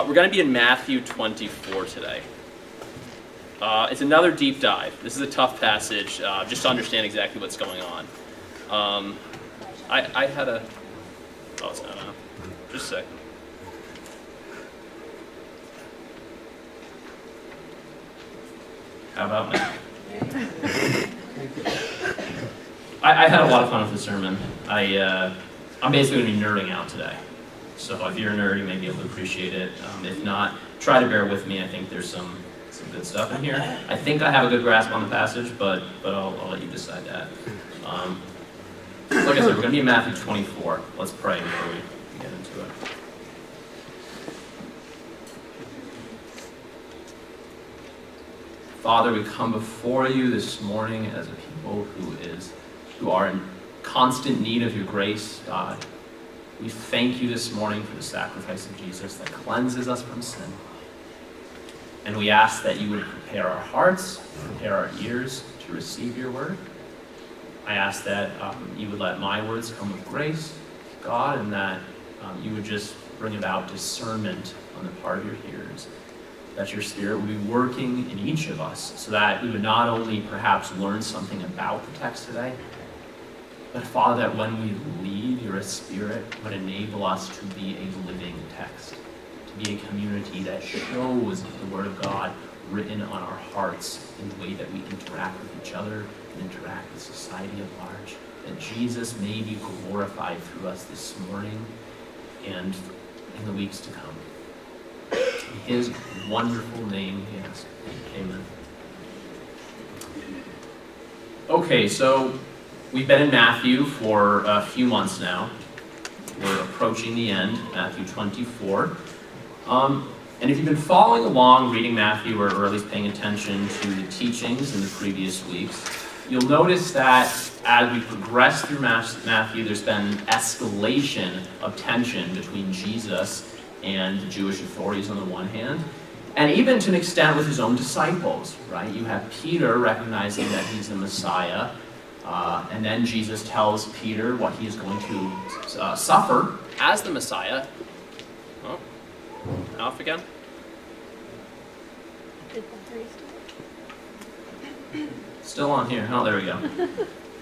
We're going to be in Matthew 24 today. It's another deep dive. This is a tough passage, just to understand exactly what's going on. I had a... Oh, it's not on. Just a second. How about now? I had a lot of fun with the sermon. I'm basically going to be nerding out today. So if you're a nerd, you may be able to appreciate it. If not, try to bear with me. I think there's some good stuff in here. I think I have a good grasp on the passage, but I'll let you decide that. Like I said, we're going to be in Matthew 24. Let's pray before we get into it. Father, we come before you this morning as a people who are in constant need of your grace, God. We thank you this morning for the sacrifice of Jesus that cleanses us from sin. And we ask that you would prepare our hearts, prepare our ears to receive your word. I ask that you would let my words come with grace, God, and that you would just bring about discernment on the part of your hearers. That your Spirit would be working in each of us so that we would not only perhaps learn something about the text today, but Father, that when we leave, your Spirit would enable us to be a living text, to be a community that shows the Word of God written on our hearts in the way that we interact with each other and interact with society at large. That Jesus may be glorified through us this morning and in the weeks to come. In his wonderful name, yes. Amen. Okay, so we've been in Matthew for a few months now. We're approaching the end, Matthew 24. And if you've been following along, reading Matthew, or at least paying attention to the teachings in the previous weeks, you'll notice that as we progress through Matthew, there's been escalation of tension between Jesus and the Jewish authorities on the one hand, and even to an extent with his own disciples, right? You have Peter recognizing that he's the Messiah, and then Jesus tells Peter what he is going to suffer as the Messiah. Oh, off again? Still on here. Oh, there we go.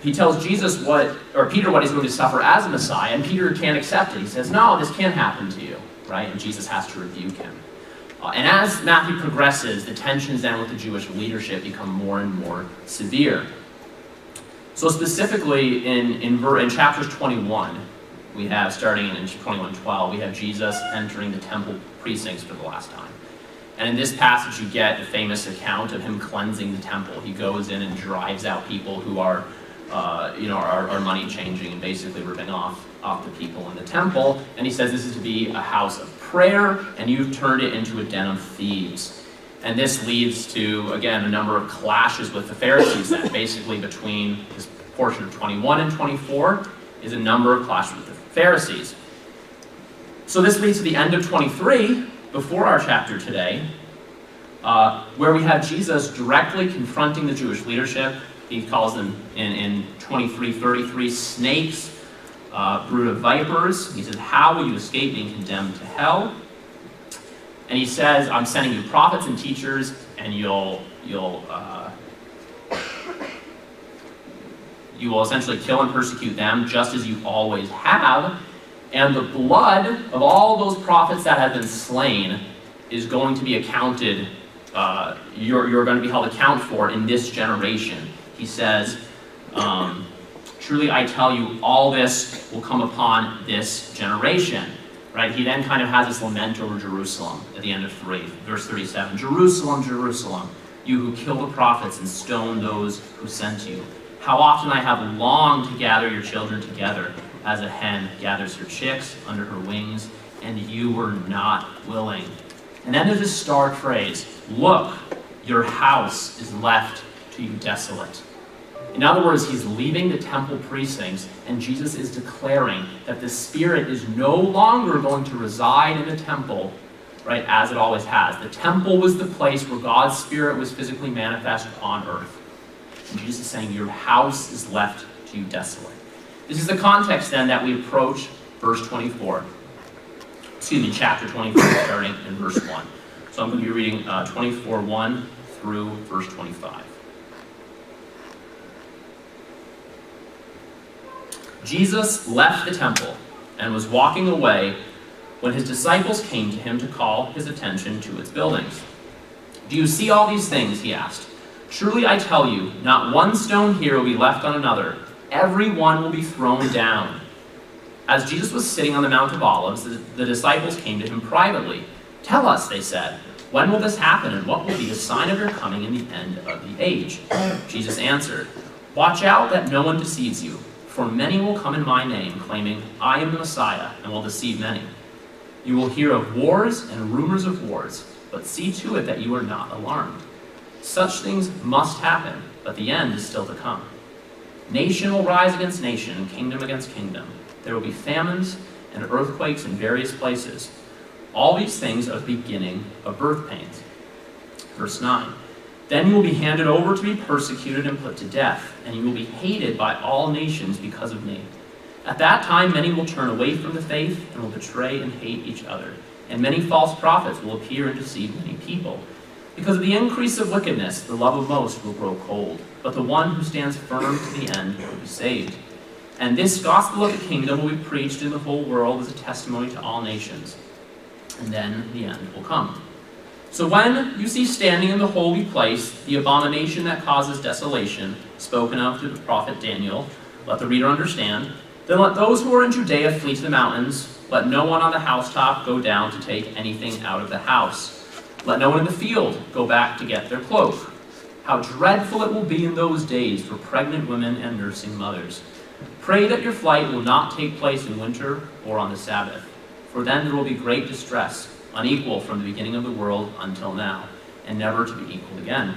He tells Peter what he's going to suffer as a Messiah, and Peter can't accept it. He says, no, this can't happen to you, right? And Jesus has to rebuke him. And as Matthew progresses, the tensions then with the Jewish leadership become more and more severe. So specifically in chapters 21, we have, starting in 21:12, we have Jesus entering the temple precincts for the last time. And in this passage, you get the famous account of him cleansing the temple. He goes in and drives out people who are money changing and basically ripping off the people in the temple. And he says this is to be a house of prayer, and you've turned it into a den of thieves. And this leads to, again, a number of clashes with the Pharisees then. Basically between this portion of 21 and 24 is a number of clashes with the Pharisees. So this leads to the end of 23, before our chapter today, where we have Jesus directly confronting the Jewish leadership. He calls them in 23:33 snakes, brood of vipers. He says, how will you escape being condemned to hell? And he says, I'm sending you prophets and teachers, and you will essentially kill and persecute them, just as you always have. And the blood of all those prophets that have been slain is going to be accounted, you're going to be held account for in this generation. He says, truly I tell you, all this will come upon this generation. Right? He then kind of has this lament over Jerusalem at the end of 3, verse 37. Jerusalem, Jerusalem, you who kill the prophets and stone those who sent you. How often I have longed to gather your children together, as a hen gathers her chicks under her wings, and you were not willing. And then there's this stark phrase, look, your house is left to you desolate. In other words, he's leaving the temple precincts, and Jesus is declaring that the Spirit is no longer going to reside in the temple, right, as it always has. The temple was the place where God's Spirit was physically manifest on earth. And Jesus is saying, your house is left to you desolate. This is the context, then, that we approach verse 24. chapter 24, starting in verse 1. So I'm going to be reading 24:1 through verse 25. Jesus left the temple and was walking away when his disciples came to him to call his attention to its buildings. "Do you see all these things?" he asked. "Truly I tell you, not one stone here will be left on another. Every one will be thrown down." As Jesus was sitting on the Mount of Olives, the disciples came to him privately. "Tell us," they said, "when will this happen, and what will be the sign of your coming in the end of the age?" Jesus answered, "Watch out that no one deceives you, for many will come in my name, claiming, 'I am the Messiah,' and will deceive many. You will hear of wars and rumors of wars, but see to it that you are not alarmed. Such things must happen, but the end is still to come. Nation will rise against nation, and kingdom against kingdom. There will be famines and earthquakes in various places. All these things are the beginning of birth pains." Verse 9. "Then you will be handed over to be persecuted and put to death, and you will be hated by all nations because of me. At that time many will turn away from the faith and will betray and hate each other. And many false prophets will appear and deceive many people. Because of the increase of wickedness, the love of most will grow cold. But the one who stands firm to the end will be saved. And this gospel of the kingdom will be preached in the whole world as a testimony to all nations. And then the end will come. So when you see standing in the holy place the abomination that causes desolation, spoken of through the prophet Daniel, let the reader understand. Then let those who are in Judea flee to the mountains. Let no one on the housetop go down to take anything out of the house. Let no one in the field go back to get their cloak. How dreadful it will be in those days for pregnant women and nursing mothers. Pray that your flight will not take place in winter or on the Sabbath, for then there will be great distress, unequal from the beginning of the world until now, and never to be equaled again."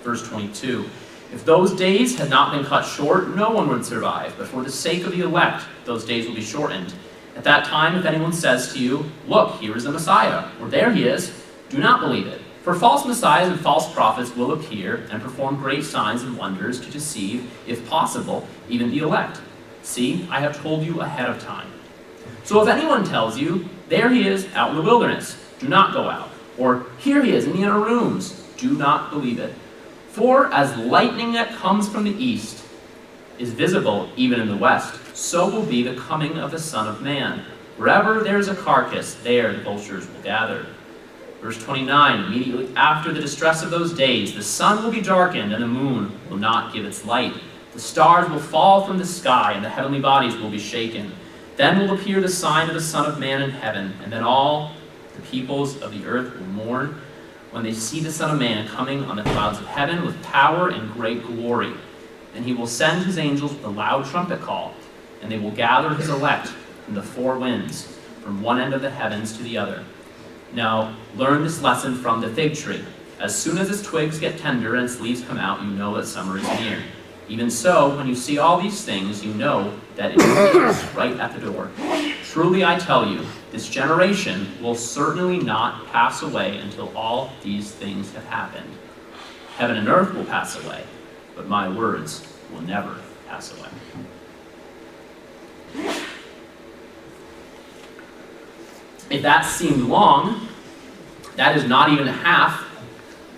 Verse 22. "If those days had not been cut short, no one would survive, but for the sake of the elect, those days will be shortened. At that time, if anyone says to you, 'Look, here is the Messiah,' or 'There he is,' do not believe it. For false messiahs and false prophets will appear and perform great signs and wonders to deceive, if possible, even the elect. See, I have told you ahead of time. So if anyone tells you, 'There he is out in the wilderness,' do not go out. Or 'Here he is in the inner rooms,' do not believe it. For as lightning that comes from the east is visible even in the west, so will be the coming of the Son of Man. Wherever there is a carcass, there the vultures will gather." Verse 29, "Immediately after the distress of those days, the sun will be darkened, and the moon will not give its light. The stars will fall from the sky, and the heavenly bodies will be shaken. Then will appear the sign of the Son of Man in heaven, and then all the peoples of the earth will mourn when they see the Son of Man coming on the clouds of heaven with power and great glory. And he will send his angels with a loud trumpet call, and they will gather his elect from the four winds, from one end of the heavens to the other. Now, learn this lesson from the fig tree. As soon as its twigs get tender and its leaves come out, you know that summer is near. Even so, when you see all these things, you know that it is right at the door. Truly I tell you, this generation will certainly not pass away until all these things have happened. Heaven and earth will pass away, but my words will never pass away." If that seemed long, that is not even half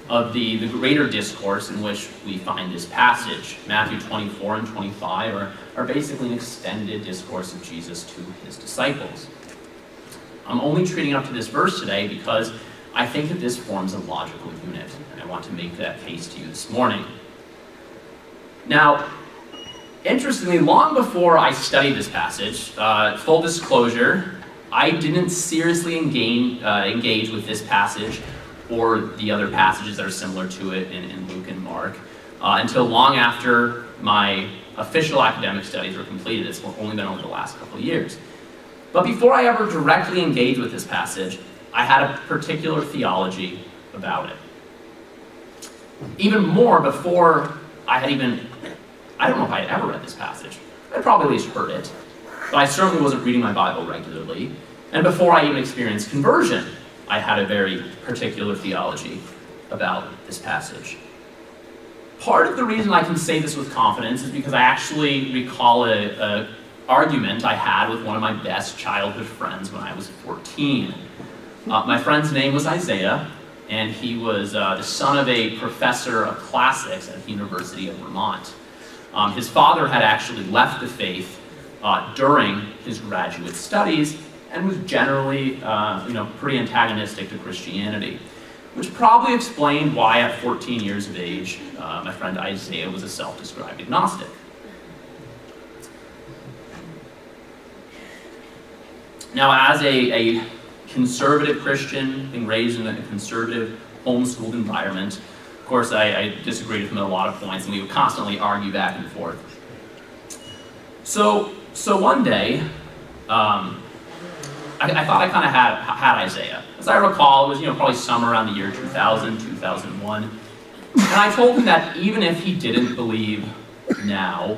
of the greater discourse in which we find this passage. Matthew 24 and 25 are basically an extended discourse of Jesus to his disciples. I'm only treating up to this verse today because I think that this forms a logical unit, and I want to make that case to you this morning. Now, interestingly, long before I studied this passage, full disclosure, I didn't seriously engage with this passage or the other passages that are similar to it in Luke and Mark until long after my official academic studies were completed. It's only been over the last couple of years. But before I ever directly engaged with this passage, I had a particular theology about it. Even more before I don't know if I had ever read this passage. I'd probably at least heard it, but I certainly wasn't reading my Bible regularly. And before I even experienced conversion, I had a very particular theology about this passage. Part of the reason I can say this with confidence is because I actually recall a argument I had with one of my best childhood friends when I was 14. My friend's name was Isaiah, and he was the son of a professor of classics at the University of Vermont. His father had actually left the faith during his graduate studies and was generally pretty antagonistic to Christianity, which probably explained why at 14 years of age, my friend Isaiah was a self-described agnostic. Now, as a conservative Christian, being raised in a conservative, homeschooled environment, of course, I disagreed with him at a lot of points, and we would constantly argue back and forth. So one day, I thought I kind of had Isaiah. As I recall, it was probably somewhere around the year 2000, 2001. And I told him that even if he didn't believe now,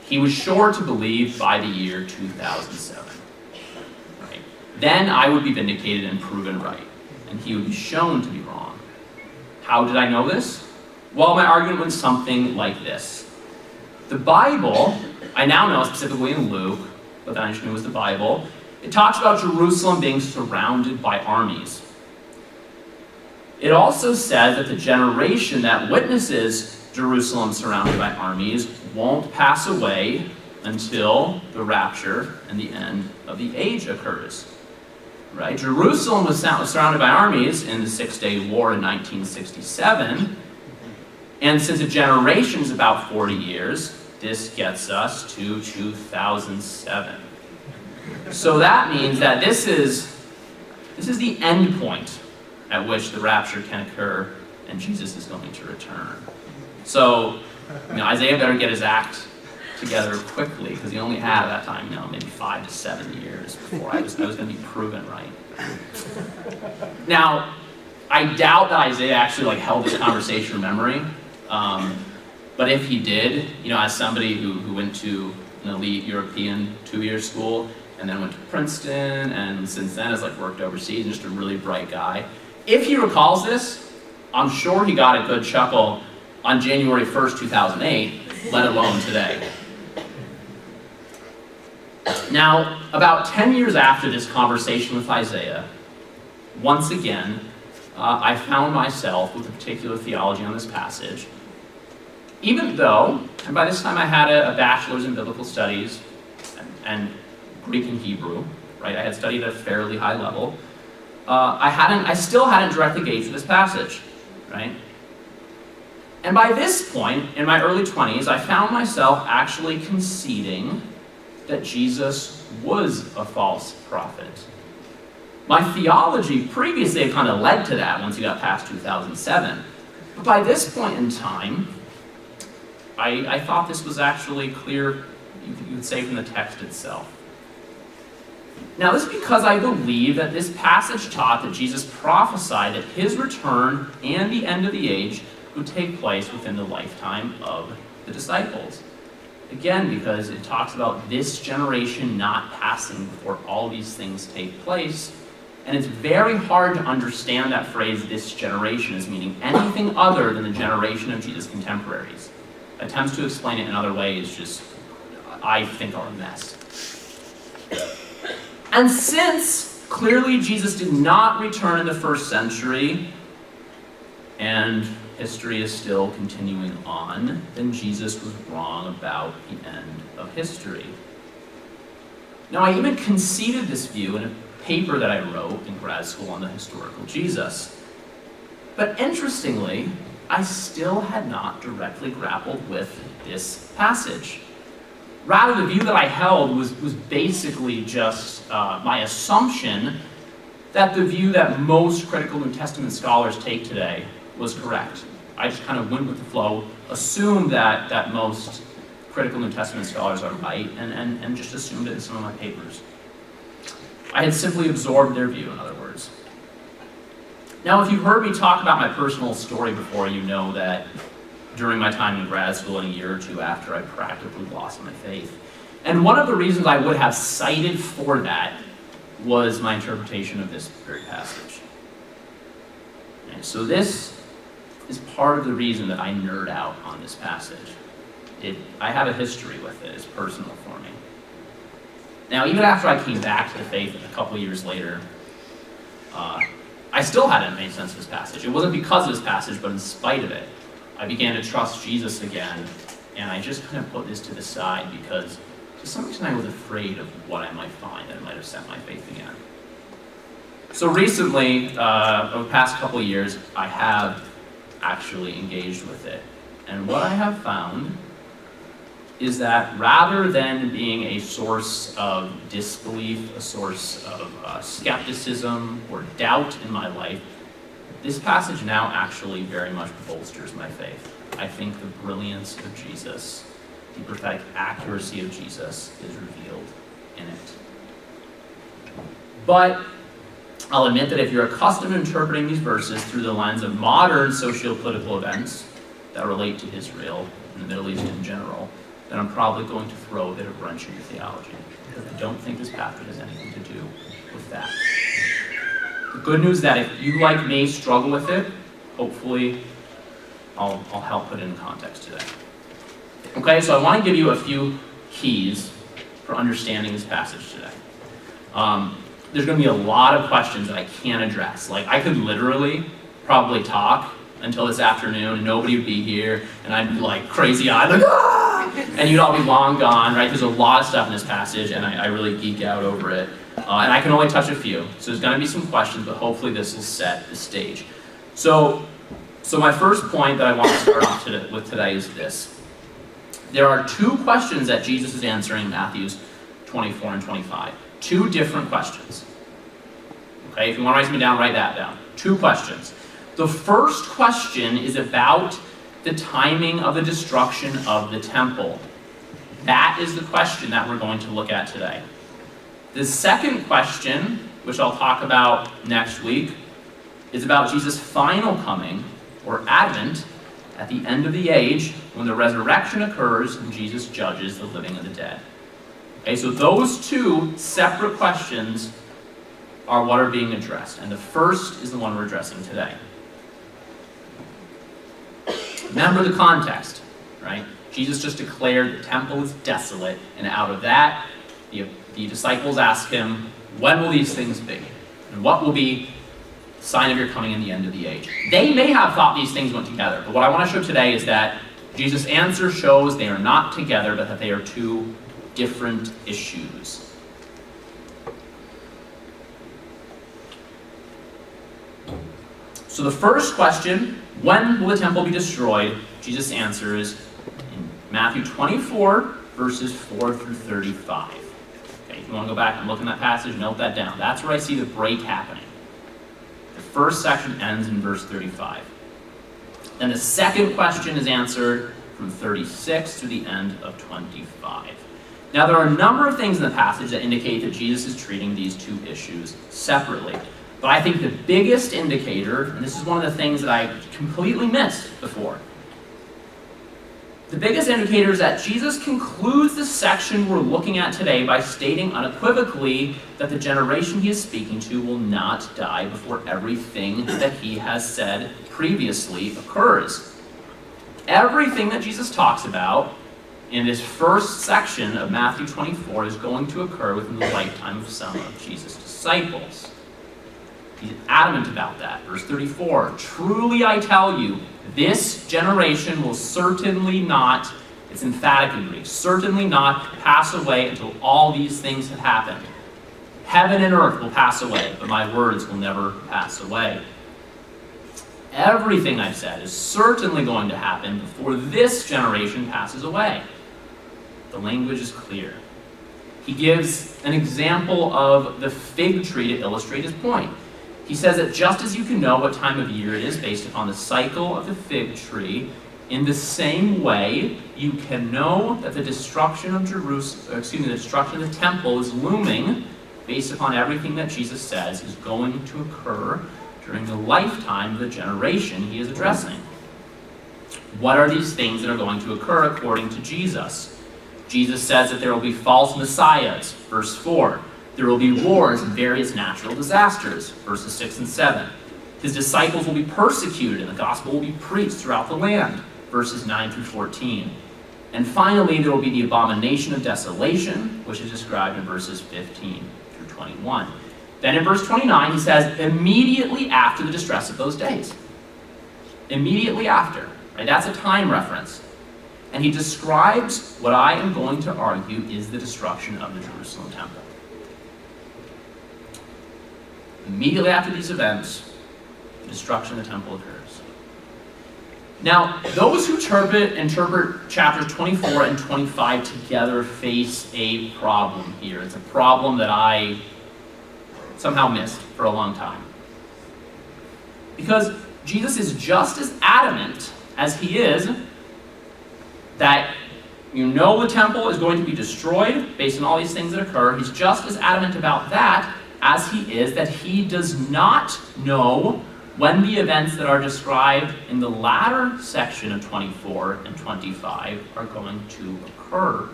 he was sure to believe by the year 2007. Right? Then I would be vindicated and proven right, and he would be shown to be wrong. How did I know this? Well, my argument went something like this. The Bible, I now know specifically in Luke, but then I just knew it was the Bible, it talks about Jerusalem being surrounded by armies. It also says that the generation that witnesses Jerusalem surrounded by armies won't pass away until the rapture and the end of the age occurs. Right? Jerusalem was surrounded by armies in the Six-Day War in 1967, and since a generation is about 40 years, this gets us to 2007. So that means that this is the end point at which the rapture can occur and Jesus is going to return. So Isaiah better get his act together quickly, because he only had at that time maybe 5 to 7 years before I was going to be proven right. Now, I doubt that Isaiah actually held this conversation in memory, but if he did, as somebody who went to an elite European 2-year school and then went to Princeton, and since then has worked overseas, and just a really bright guy. If he recalls this, I'm sure he got a good chuckle on January 1st, 2008, let alone today. Now, about 10 years after this conversation with Isaiah, once again, I found myself with a particular theology on this passage, even though, and by this time I had a bachelor's in biblical studies and Greek and Hebrew, right? I had studied at a fairly high level. I still hadn't directly engaged with this passage, right? And by this point, in my early 20s, I found myself actually conceding that Jesus was a false prophet. My theology previously had kind of led to that once you got past 2007. But by this point in time, I thought this was actually clear, you would say, from the text itself. Now, this is because I believe that this passage taught that Jesus prophesied that his return and the end of the age would take place within the lifetime of the disciples. Again, because it talks about this generation not passing before all these things take place. And it's very hard to understand that phrase, this generation, as meaning anything other than the generation of Jesus' contemporaries. Attempts to explain it in other ways just, I think, are a mess. And since clearly Jesus did not return in the first century, and history is still continuing on, then Jesus was wrong about the end of history. Now, I even conceded this view in a paper that I wrote in grad school on the historical Jesus. But interestingly, I still had not directly grappled with this passage. Rather, the view that I held was basically just my assumption that the view that most critical New Testament scholars take today was correct. I just kind of went with the flow, assumed that most critical New Testament scholars are right, and just assumed it in some of my papers. I had simply absorbed their view, in other words. Now, if you've heard me talk about my personal story before, you know that during my time in grad school and a year or two after, I practically lost my faith. And one of the reasons I would have cited for that was my interpretation of this very passage. And so this is part of the reason that I nerd out on this passage. I have a history with it. It's personal for me. Now, even after I came back to the faith a couple years later, I still hadn't made sense of this passage. It wasn't because of this passage, but in spite of it, I began to trust Jesus again, and I just kind of put this to the side because to some extent I was afraid of what I might find that might have set my faith again. So recently, over the past couple of years, I have actually engaged with it. And what I have found is that rather than being a source of disbelief, a source of skepticism or doubt in my life, this passage now actually very much bolsters my faith. I think the brilliance of Jesus, the prophetic accuracy of Jesus is revealed in it. But I'll admit that if you're accustomed to interpreting these verses through the lens of modern socio-political events that relate to Israel and the Middle East in general, then I'm probably going to throw a bit of wrench in your theology, because I don't think this passage has anything to do with that. The good news is that if you, like me, struggle with it, hopefully I'll help put it in context today. Okay, so I want to give you a few keys for understanding this passage today. There's going to be a lot of questions that I can't address. Like, I could literally probably talk until this afternoon and nobody would be here, and I'd be like crazy-eyed, like, ah! And you'd all be long gone, right? There's a lot of stuff in this passage, and I really geek out over it. And I can only touch a few. So there's going to be some questions, but hopefully this will set the stage. So my first point that I want to start off with today is this. There are two questions that Jesus is answering in Matthews 24 and 25. Two different questions. Okay, if you want to write me down, write that down. Two questions. The first question is about the timing of the destruction of the temple. That is the question that we're going to look at today. The second question, which I'll talk about next week, is about Jesus' final coming, or Advent, at the end of the age, when the resurrection occurs and Jesus judges the living and the dead. Okay, so those two separate questions are what are being addressed, and the first is the one we're addressing today. Remember the context, right? Jesus just declared the temple is desolate, and out of that, the disciples ask him, when will these things be? And what will be the sign of your coming in the end of the age? They may have thought these things went together, but what I want to show today is that Jesus' answer shows they are not together, but that they are two different issues. So the first question, when will the temple be destroyed? Jesus' answers in Matthew 24, verses 4 through 35. Okay, if you want to go back and look in that passage, note that down. That's where I see the break happening. The first section ends in verse 35. Then the second question is answered from 36 to the end of 25. Now, there are a number of things in the passage that indicate that Jesus is treating these two issues separately. But I think the biggest indicator, and this is one of the things that I completely missed before, the biggest indicator is that Jesus concludes the section we're looking at today by stating unequivocally that the generation he is speaking to will not die before everything that he has said previously occurs. Everything that Jesus talks about in this first section of Matthew 24 is going to occur within the lifetime of some of Jesus' disciples. He's adamant about that. Verse 34, truly I tell you, this generation will certainly not, it's emphatic in Greek, certainly not pass away until all these things have happened. Heaven and earth will pass away, but my words will never pass away. Everything I've said is certainly going to happen before this generation passes away. The language is clear. He gives an example of the fig tree to illustrate his point. He says that just as you can know what time of year it is based upon the cycle of the fig tree, in the same way you can know that the destruction of the destruction of the temple is looming based upon everything that Jesus says is going to occur during the lifetime of the generation he is addressing. What are these things that are going to occur according to Jesus? Jesus says that there will be false messiahs, verse 4. There will be wars and various natural disasters, verses 6 and 7. His disciples will be persecuted and the gospel will be preached throughout the land, verses 9 through 14. And finally, there will be the abomination of desolation, which is described in verses 15 through 21. Then in verse 29, he says, immediately after the distress of those days. Immediately after. Right? That's a time reference. And he describes what I am going to argue is the destruction of the Jerusalem temple. Immediately after these events, the destruction of the temple occurs. Now, those who interpret chapters 24 and 25 together face a problem here. It's a problem that I somehow missed for a long time. Because Jesus is just as adamant as he is that the temple is going to be destroyed based on all these things that occur. He's just as adamant about that as he is that he does not know when the events that are described in the latter section of 24 and 25 are going to occur.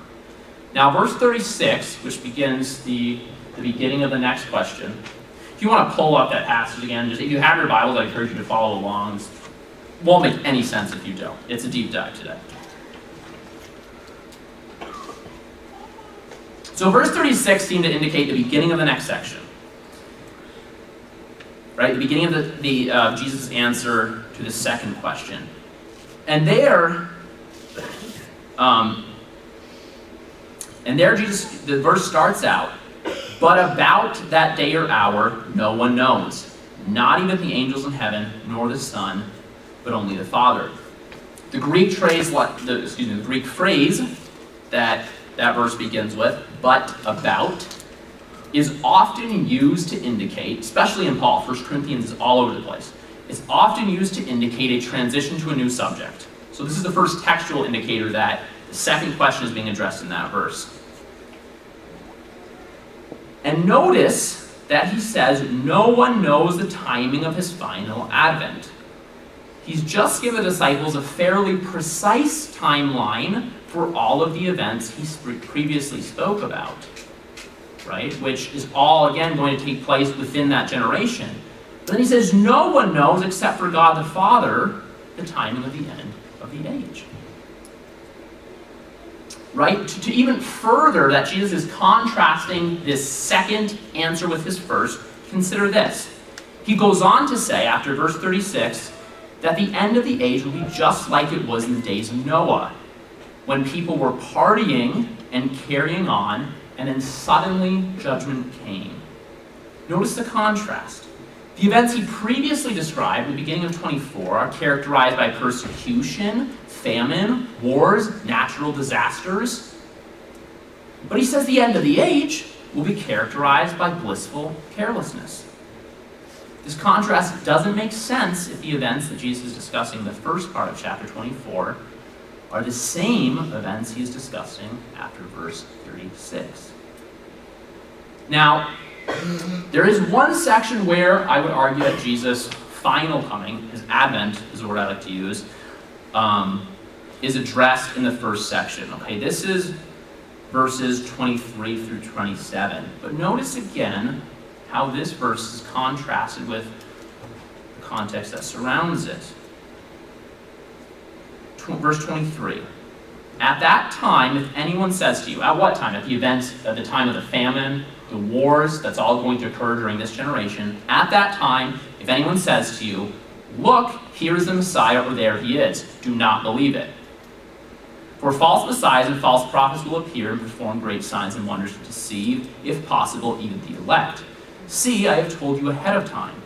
Now, verse 36, which begins the beginning of the next question. If you want to pull up that passage again, if you have your Bibles, I encourage you to follow along. It won't make any sense if you don't. It's a deep dive today. So verse 36 seemed to indicate the beginning of the next section. Right, the beginning of the Jesus' answer to the second question. And there Jesus, the verse starts out, but about that day or hour, no one knows, not even the angels in heaven, nor the Son, but only the Father. The Greek phrase that verse begins with, but about, is often used to indicate, especially in Paul, 1 Corinthians is all over the place, it's often used to indicate a transition to a new subject. So this is the first textual indicator that the second question is being addressed in that verse. And notice that he says no one knows the timing of his final advent. He's just given the disciples a fairly precise timeline for all of the events he previously spoke about. Right? Which is all, again, going to take place within that generation. But then he says, no one knows except for God the Father the timing of the end of the age. Right? To even further that Jesus is contrasting this second answer with his first, consider this. He goes on to say, after verse 36, that the end of the age will be just like it was in the days of Noah, when people were partying and carrying on, and then suddenly judgment came. Notice the contrast. The events he previously described at the beginning of 24 are characterized by persecution, famine, wars, natural disasters. But he says the end of the age will be characterized by blissful carelessness. This contrast doesn't make sense if the events that Jesus is discussing in the first part of chapter 24 are the same events he is discussing after verse 36. Now, there is one section where I would argue that Jesus' final coming, his advent is the word I like to use, is addressed in the first section. Okay, this is verses 23 through 27. But notice again how this verse is contrasted with the context that surrounds it. Verse 23. At that time, if anyone says to you, at what time? At the event, at the time of the famine, the wars, that's all going to occur during this generation. At that time, if anyone says to you, look, here is the Messiah, or there he is, do not believe it. For false messiahs and false prophets will appear and perform great signs and wonders to deceive, if possible, even the elect. See, I have told you ahead of time.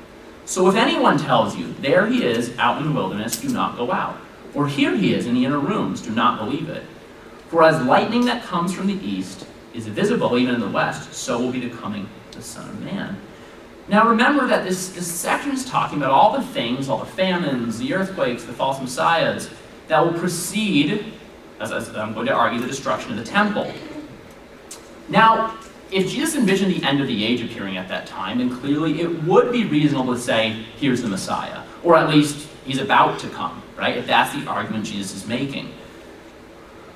So if anyone tells you, there he is, out in the wilderness, do not go out. Or here he is in the inner rooms, do not believe it. For as lightning that comes from the east is visible even in the west, so will be the coming of the Son of Man. Now remember that this section is talking about all the things, all the famines, the earthquakes, the false messiahs, that will precede, as I'm going to argue, the destruction of the temple. Now, if Jesus envisioned the end of the age appearing at that time, then clearly it would be reasonable to say, here's the Messiah. Or at least, he's about to come, right? If that's the argument Jesus is making.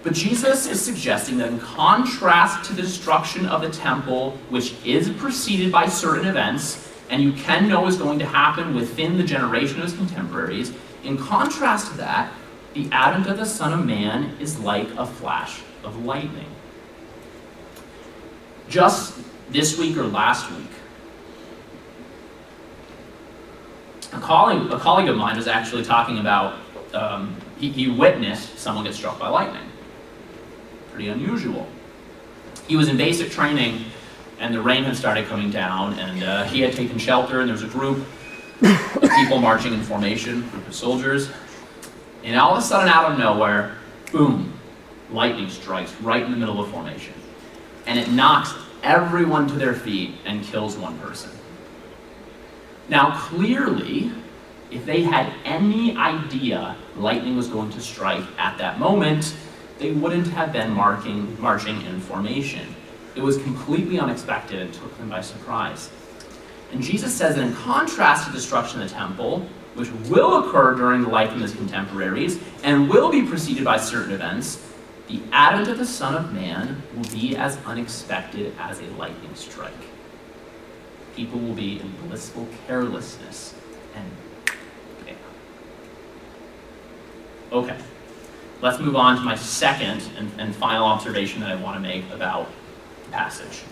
But Jesus is suggesting that in contrast to the destruction of the temple, which is preceded by certain events, and you can know is going to happen within the generation of his contemporaries, in contrast to that, the advent of the Son of Man is like a flash of lightning. Just this week or last week, a colleague of mine was actually talking about, he witnessed someone get struck by lightning. Pretty unusual. He was in basic training, and the rain had started coming down, and he had taken shelter, and there was a group of people marching in formation, a group of soldiers, and all of a sudden, out of nowhere, boom, lightning strikes right in the middle of formation. And it knocks everyone to their feet and kills one person. Now, clearly, if they had any idea lightning was going to strike at that moment, they wouldn't have been marching in formation. It was completely unexpected and took them by surprise. And Jesus says that in contrast to the destruction of the temple, which will occur during the life of his contemporaries and will be preceded by certain events, the advent of the Son of Man will be as unexpected as a lightning strike. People will be in blissful carelessness and bam. Okay, let's move on to my second and final observation that I want to make about the passage.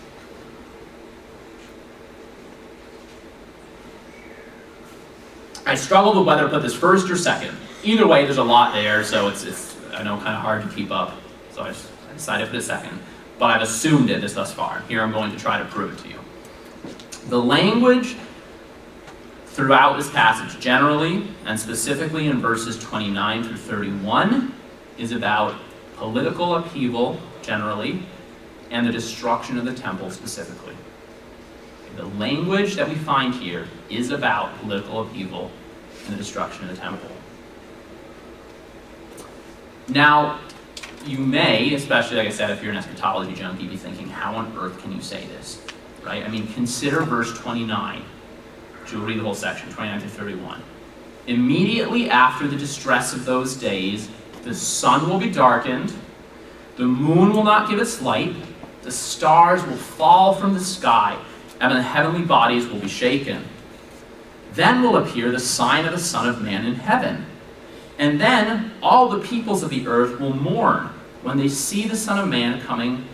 I struggled with whether to put this first or second. Either way, there's a lot there, so it's I know, kind of hard to keep up. So I decided to put it second. But I've assumed it thus far. Here I'm going to try to prove it to you. The language throughout this passage generally, and specifically in verses 29 through 31, is about political upheaval generally, and the destruction of the temple specifically. The language that we find here is about political upheaval and the destruction of the temple. Now, you may, especially like I said, if you're an eschatology junkie, be thinking, how on earth can you say this? Right? I mean, consider verse 29. Which we'll read the whole section, 29 to 31. Immediately after the distress of those days, the sun will be darkened, the moon will not give its light, the stars will fall from the sky, and the heavenly bodies will be shaken. Then will appear the sign of the Son of Man in heaven. And then all the peoples of the earth will mourn when they see the Son of Man coming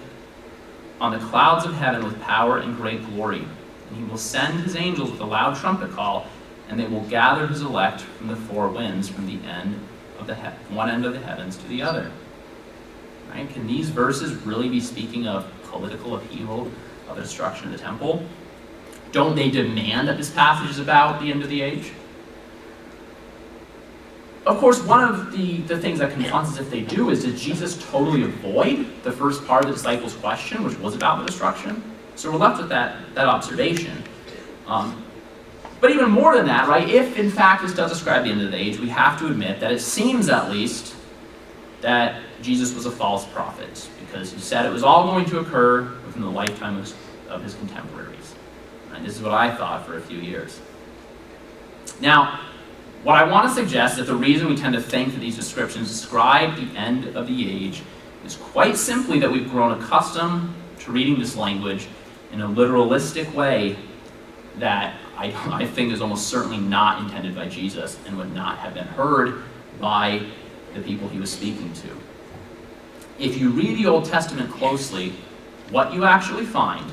on the clouds of heaven with power and great glory. And he will send his angels with a loud trumpet call, and they will gather his elect from the four winds, from the end of the one end of the heavens to the other. Right? Can these verses really be speaking of political upheaval, of the destruction of the temple? Don't they demand that this passage is about the end of the age? Of course, one of the things that confronts us if they do is, did Jesus totally avoid the first part of the disciples' question, which was about the destruction? So we're left with that observation. But even more than that, right, if in fact this does describe the end of the age, we have to admit that it seems at least that Jesus was a false prophet, because he said it was all going to occur within the lifetime of his contemporaries. And this is what I thought for a few years. Now, what I want to suggest is that the reason we tend to think that these descriptions describe the end of the age is quite simply that we've grown accustomed to reading this language in a literalistic way that I think is almost certainly not intended by Jesus and would not have been heard by the people he was speaking to. If you read the Old Testament closely, what you actually find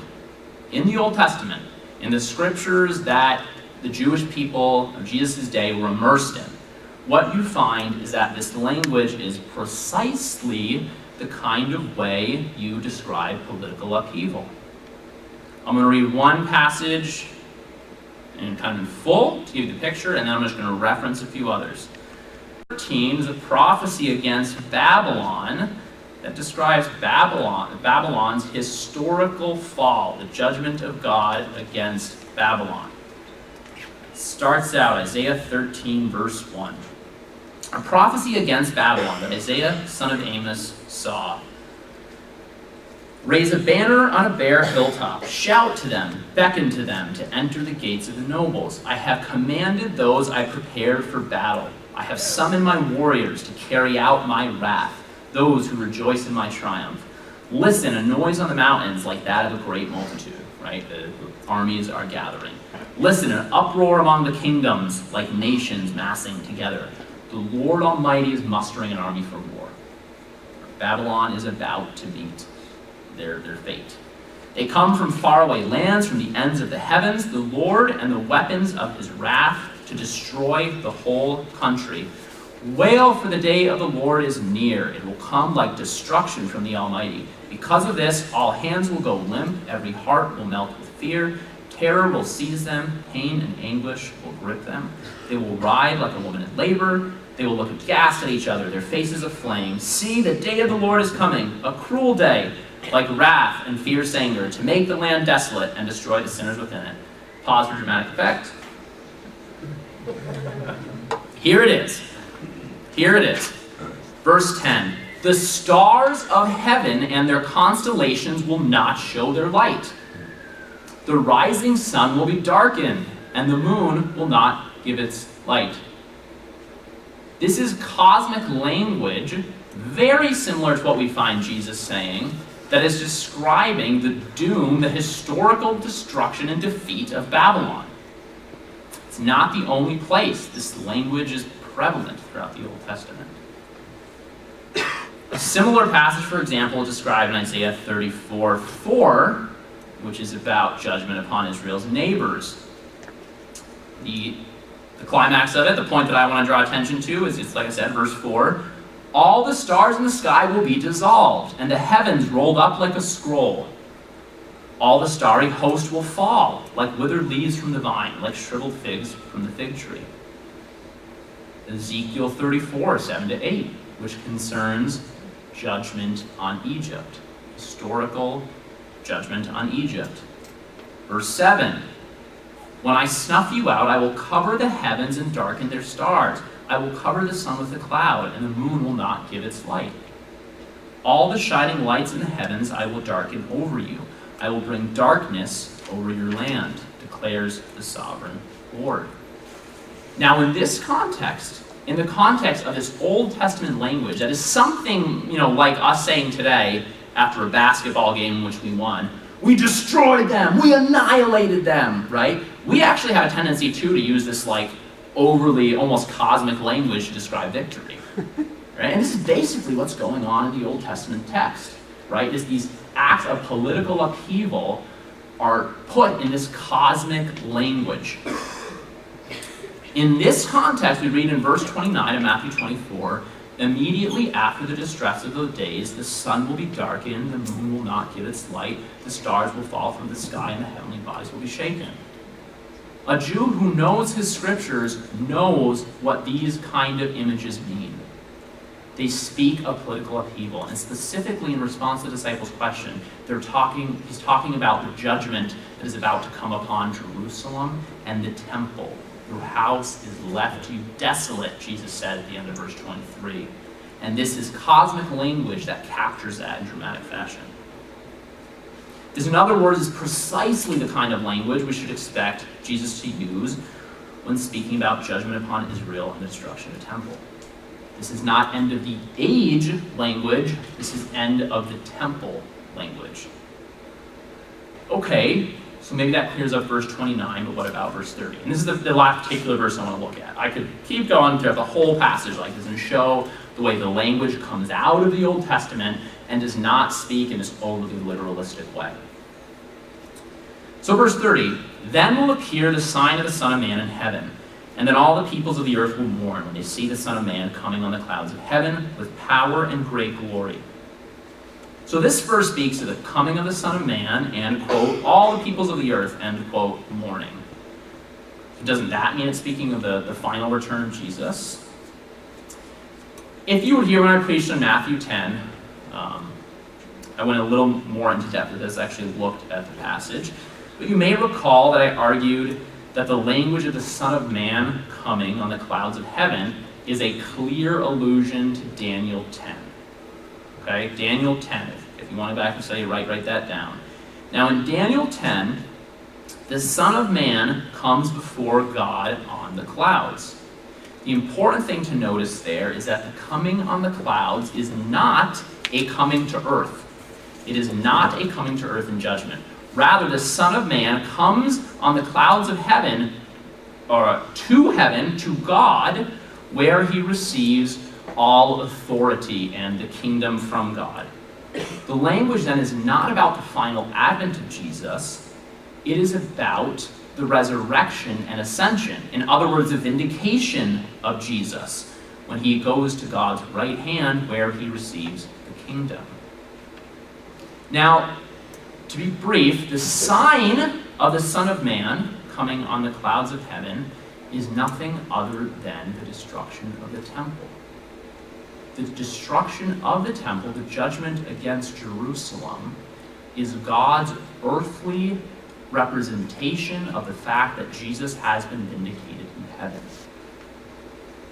in the Old Testament, in the scriptures that the Jewish people of Jesus' day were immersed in, what you find is that this language is precisely the kind of way you describe political upheaval. I'm going to read one passage in kind of in full to give you the picture, and then I'm just going to reference a few others. 13 is a prophecy against Babylon that describes Babylon's historical fall, the judgment of God against Babylon. Starts out Isaiah 13, verse 1. A prophecy against Babylon that Isaiah, son of Amos, saw. Raise a banner on a bare hilltop. Shout to them, beckon to them to enter the gates of the nobles. I have commanded those I prepared for battle. I have summoned my warriors to carry out my wrath, those who rejoice in my triumph. Listen, a noise on the mountains like that of a great multitude, right? The armies are gathering. Listen, an uproar among the kingdoms like nations massing together. The Lord Almighty is mustering an army for war. Babylon is about to meet their fate. They come from faraway lands, from the ends of the heavens, the Lord and the weapons of his wrath to destroy the whole country. Wail, for the day of the Lord is near. It will come like destruction from the Almighty. Because of this, all hands will go limp, every heart will melt with fear. Terror will seize them, pain and anguish will grip them. They will ride like a woman in labor. They will look aghast at each other, their faces aflame. See, the day of the Lord is coming, a cruel day, like wrath and fierce anger, to make the land desolate and destroy the sinners within it. Pause for dramatic effect. Here it is. Here it is. Verse 10. The stars of heaven and their constellations will not show their light. The rising sun will be darkened, and the moon will not give its light. This is cosmic language, very similar to what we find Jesus saying, that is describing the doom, the historical destruction and defeat of Babylon. It's not the only place this language is prevalent throughout the Old Testament. A similar passage, for example, is described in Isaiah 34:4, which is about judgment upon Israel's neighbors. The climax of it, the point that I want to draw attention to, is it's like I said, verse 4. All the stars in the sky will be dissolved, and the heavens rolled up like a scroll. All the starry host will fall, like withered leaves from the vine, like shriveled figs from the fig tree. Ezekiel 34:7-8, which concerns judgment on Egypt. Historical judgment on Egypt. Verse 7. When I snuff you out, I will cover the heavens and darken their stars. I will cover the sun with a cloud, and the moon will not give its light. All the shining lights in the heavens I will darken over you. I will bring darkness over your land, declares the sovereign Lord. Now, in this context, in the context of this Old Testament language, that is something, like us saying today after a basketball game in which we won, we destroyed them, we annihilated them, right? We actually have a tendency, too, to use this, overly, almost cosmic language to describe victory, right? And this is basically what's going on in the Old Testament text, right? Is these acts of political upheaval are put in this cosmic language. In this context, we read in verse 29 of Matthew 24, immediately after the distress of those days, the sun will be darkened, the moon will not give its light, the stars will fall from the sky, and the heavenly bodies will be shaken. A Jew who knows his scriptures knows what these kind of images mean. They speak of political upheaval, and specifically in response to the disciples' question, he's talking about the judgment that is about to come upon Jerusalem and the temple. Your house is left to you desolate, Jesus said at the end of verse 23. And this is cosmic language that captures that in dramatic fashion. This, in other words, is precisely the kind of language we should expect Jesus to use when speaking about judgment upon Israel and the destruction of the temple. This is not end of the age language, this is end of the temple language. Okay, so maybe that clears up verse 29, but what about verse 30? And this is the last particular verse I want to look at. I could keep going throughout the whole passage like this and show the way the language comes out of the Old Testament and does not speak in this overly literalistic way. So verse 30, then will appear the sign of the Son of Man in heaven, and then all the peoples of the earth will mourn when they see the Son of Man coming on the clouds of heaven with power and great glory. So this verse speaks of the coming of the Son of Man and, quote, all the peoples of the earth, end quote, mourning. Doesn't that mean it's speaking of the final return of Jesus? If you were here when I preached on Matthew 10, I went a little more into depth with this, actually looked at the passage. But you may recall that I argued that the language of the Son of Man coming on the clouds of heaven is a clear allusion to Daniel 10. Okay, Daniel 10. If you want to go back and study, write that down. Now in Daniel 10, the Son of Man comes before God on the clouds. The important thing to notice there is that the coming on the clouds is not a coming to earth. It is not a coming to earth in judgment. Rather, the Son of Man comes on the clouds of heaven, or to heaven, to God, where he receives all authority and the kingdom from God. The language then is not about the final advent of Jesus. It is about the resurrection and ascension. In other words, the vindication of Jesus when he goes to God's right hand where he receives the kingdom. Now, to be brief, the sign of the Son of Man coming on the clouds of heaven is nothing other than the destruction of the temple. The destruction of the temple, the judgment against Jerusalem, is God's earthly representation of the fact that Jesus has been vindicated in heaven.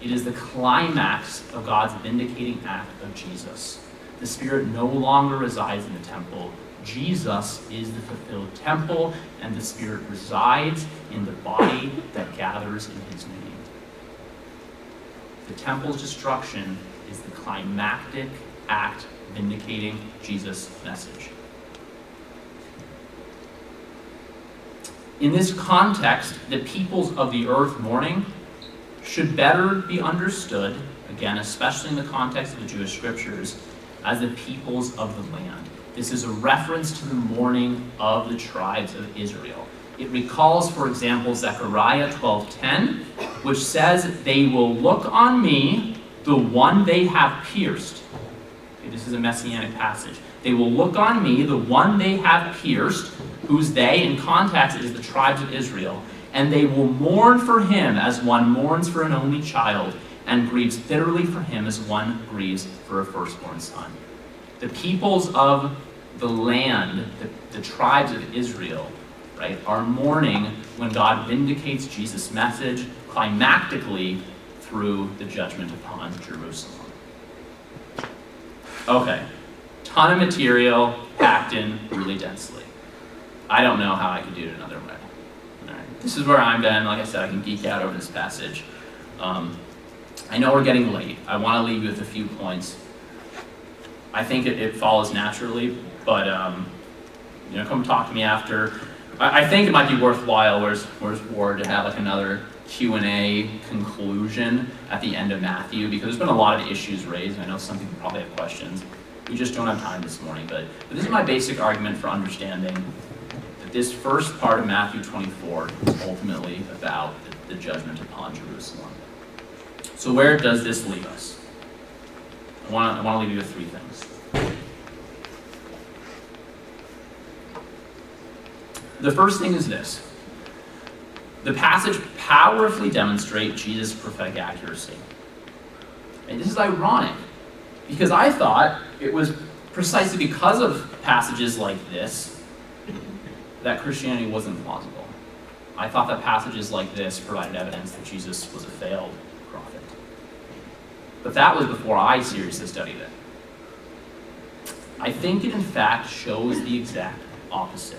It is the climax of God's vindicating act of Jesus. The Spirit no longer resides in the temple. Jesus is the fulfilled temple, and the Spirit resides in the body that gathers in his name. The temple's destruction is the climactic act vindicating Jesus' message. In this context, the peoples of the earth mourning should better be understood, again, especially in the context of the Jewish scriptures, as the peoples of the land. This is a reference to the mourning of the tribes of Israel. It recalls, for example, Zechariah 12:10, which says, "They will look on me, the one they have pierced." Okay, this is a messianic passage. "They will look on me, the one they have pierced," whose they, in context, is the tribes of Israel, "and they will mourn for him as one mourns for an only child, and grieves bitterly for him as one grieves for a firstborn son." The peoples of the land, the tribes of Israel, right, are mourning when God vindicates Jesus' message climactically through the judgment upon Jerusalem. Okay, ton of material packed in really densely. I don't know how I could do it another way. All right. This is where I'm at. Like I said, I can geek out over this passage. I know we're getting late. I want to leave you with a few points. I think it follows naturally, but come talk to me after. I think it might be worthwhile. Where's Ward to have like another Q&A conclusion at the end of Matthew, because there's been a lot of issues raised. I know some people probably have questions. We just don't have time this morning, but this is my basic argument for understanding that this first part of Matthew 24 is ultimately about the judgment upon Jerusalem. So where does this leave us? I want to leave you with three things. The first thing is this. The passage powerfully demonstrates Jesus' prophetic accuracy. And this is ironic, because I thought it was precisely because of passages like this that Christianity wasn't plausible. I thought that passages like this provided evidence that Jesus was a failed prophet. But that was before I seriously studied it. I think it in fact shows the exact opposite.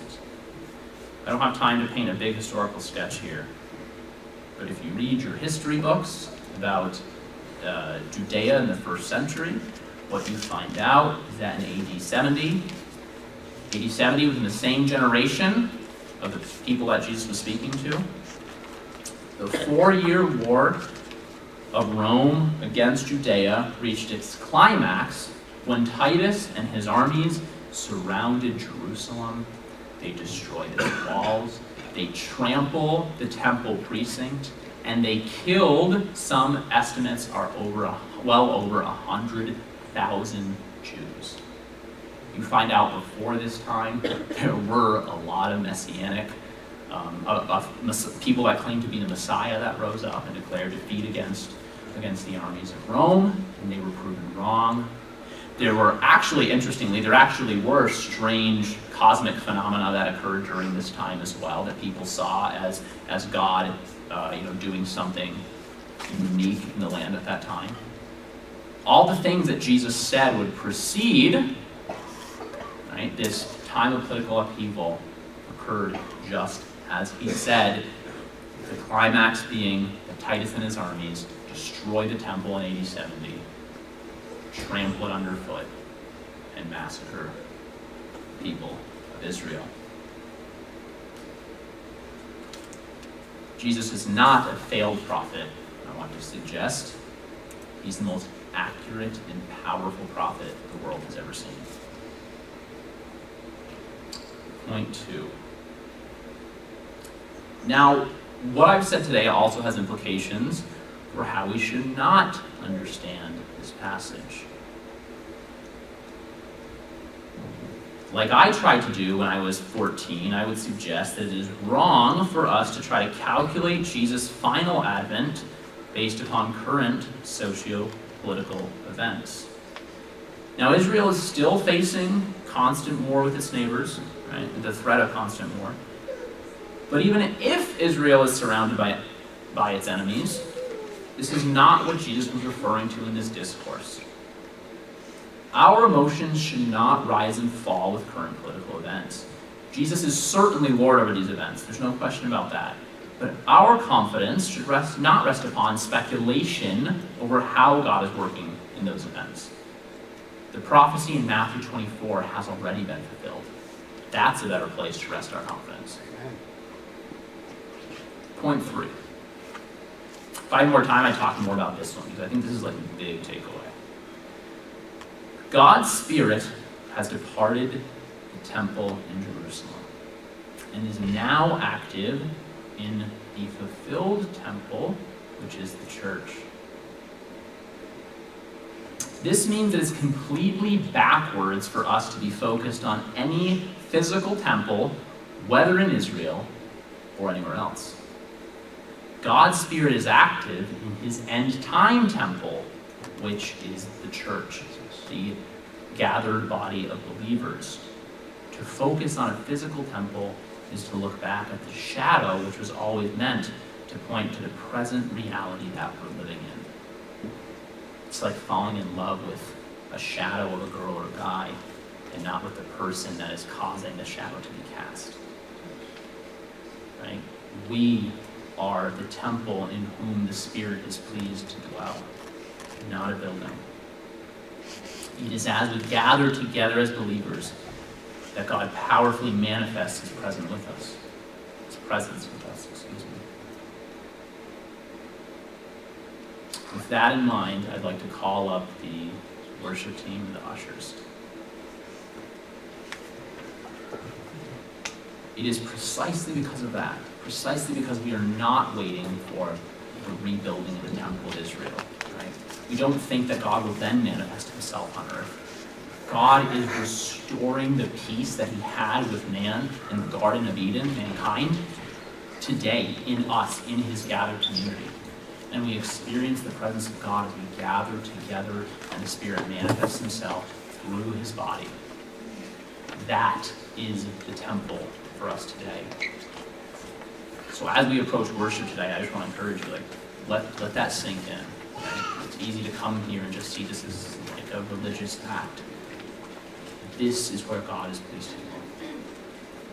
I don't have time to paint a big historical sketch here, but if you read your history books about Judea in the first century, what you find out is that in AD 70 was in the same generation of the people that Jesus was speaking to. The 4-year war of Rome against Judea reached its climax when Titus and his armies surrounded Jerusalem. They destroy its walls, they trample the temple precinct, and they killed, some estimates are well over 100,000 Jews. You find out before this time, there were a lot of messianic, people that claimed to be the Messiah that rose up and declared defeat against the armies of Rome, and they were proven wrong. There actually were strange cosmic phenomena that occurred during this time as well, that people saw as God, doing something unique in the land at that time. All the things that Jesus said would precede, right, this time of political upheaval occurred just as he said. The climax being that Titus and his armies destroy the temple in AD 70, trample it underfoot, and massacre people of Israel. Jesus is not a failed prophet, I want to suggest. He's the most accurate and powerful prophet the world has ever seen. Point 2. Now, what I've said today also has implications for how we should not understand this passage. Like I tried to do when I was 14, I would suggest that it is wrong for us to try to calculate Jesus' final advent based upon current socio-political events. Now, Israel is still facing constant war with its neighbors, right? The threat of constant war. But even if Israel is surrounded by its enemies, this is not what Jesus was referring to in this discourse. Our emotions should not rise and fall with current political events. Jesus is certainly Lord over these events. There's no question about that. But our confidence should not rest upon speculation over how God is working in those events. The prophecy in Matthew 24 has already been fulfilled. That's a better place to rest our confidence. Point 3. If I had more time, I'd talk more about this one, because I think this is like a big takeaway. God's Spirit has departed the temple in Jerusalem and is now active in the fulfilled temple, which is the church. This means that it's completely backwards for us to be focused on any physical temple, whether in Israel or anywhere else. God's Spirit is active in his end-time temple, which is the church, the gathered body of believers. To focus on a physical temple is to look back at the shadow, which was always meant to point to the present reality that we're living in. It's like falling in love with a shadow of a girl or a guy, and not with the person that is causing the shadow to be cast. Right? We are the temple in whom the Spirit is pleased to dwell, not a building. It is as we gather together as believers that God powerfully manifests his presence with us. With that in mind, I'd like to call up the worship team and the ushers. It is precisely because of that, precisely because we are not waiting for the rebuilding of the temple of Israel. Right? We don't think that God will then manifest himself on earth. God is restoring the peace that he had with man in the Garden of Eden, mankind, today in us, in his gathered community. And we experience the presence of God as we gather together and the Spirit manifests himself through his body. That is the temple for us today. So as we approach worship today, I just want to encourage you, let that sink in. Right? It's easy to come here and just see this as like a religious act. This is where God is pleased to dwell.